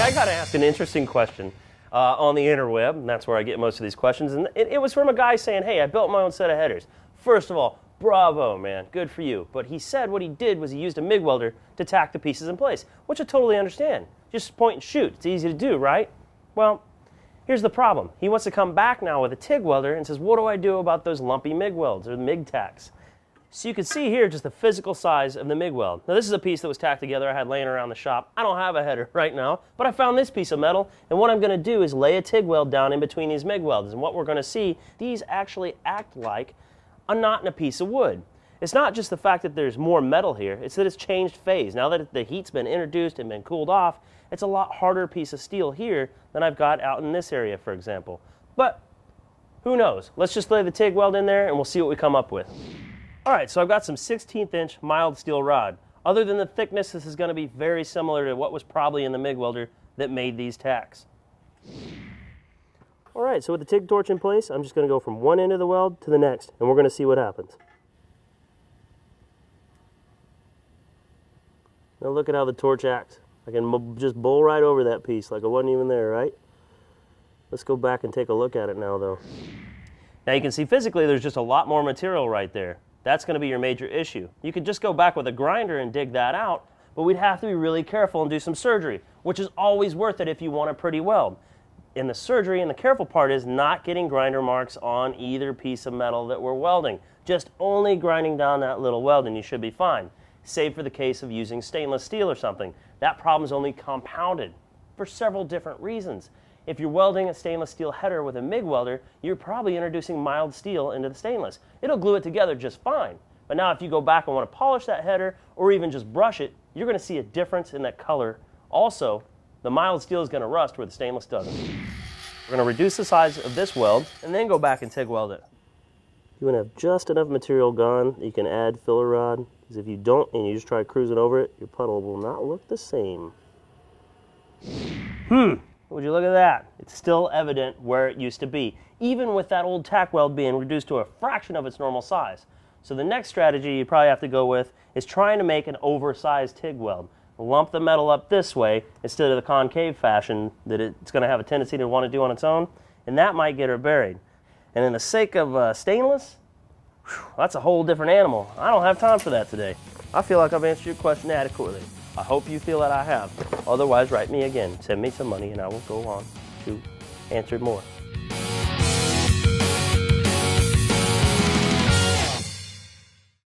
I got to ask an interesting question on the interweb, and that's where I get most of these questions. And it was from a guy saying, hey, I built my own set of headers. First of all, bravo, man, good for you. But he said what he did was he used a MIG welder to tack the pieces in place, which I totally understand. Just point and shoot. It's easy to do, right? Well, here's the problem. He wants to come back now with a TIG welder and says, what do I do about those lumpy MIG welds or the MIG tacks? So you can see here just the physical size of the MIG weld. Now this is a piece that was tacked together I had laying around the shop. I don't have a header right now, but I found this piece of metal, and what I'm going to do is lay a TIG weld down in between these MIG welds, and what we're going to see, these actually act like a knot in a piece of wood. It's not just the fact that there's more metal here, it's that it's changed phase. Now that the heat's been introduced and been cooled off, it's a lot harder piece of steel here than I've got out in this area, for example. But who knows? Let's just lay the TIG weld in there and we'll see what we come up with. Alright, so I've got some 16th inch mild steel rod. Other than the thickness, this is going to be very similar to what was probably in the MIG welder that made these tacks. Alright, so with the TIG torch in place, I'm just going to go from one end of the weld to the next, and we're going to see what happens. Now look at how the torch acts. I can just bowl right over that piece like it wasn't even there, right? Let's go back and take a look at it now, though. Now you can see physically there's just a lot more material right there. That's going to be your major issue. You could just go back with a grinder and dig that out, but we'd have to be really careful and do some surgery, which is always worth it if you want a pretty weld. And the surgery and the careful part is not getting grinder marks on either piece of metal that we're welding. Just only grinding down that little weld and you should be fine. Save for the case of using stainless steel or something. That problem is only compounded for several different reasons. If you're welding a stainless steel header with a MIG welder, you're probably introducing mild steel into the stainless. It'll glue it together just fine. But now if you go back and want to polish that header or even just brush it, you're going to see a difference in that color. Also, the mild steel is going to rust where the stainless doesn't. We're going to reduce the size of this weld and then go back and TIG weld it. You want to have just enough material gone that you can add filler rod, because if you don't and you just try cruising over it, your puddle will not look the same. Would you look at that? It's still evident where it used to be, even with that old tack weld being reduced to a fraction of its normal size. So the next strategy you probably have to go with is trying to make an oversized TIG weld. Lump the metal up this way instead of the concave fashion that it's going to have a tendency to want to do on its own, and that might get her buried. And in the sake of stainless, that's a whole different animal. I don't have time for that today. I feel like I've answered your question adequately. I hope you feel that I have. Otherwise, write me again. Send me some money and I will go on to answer more.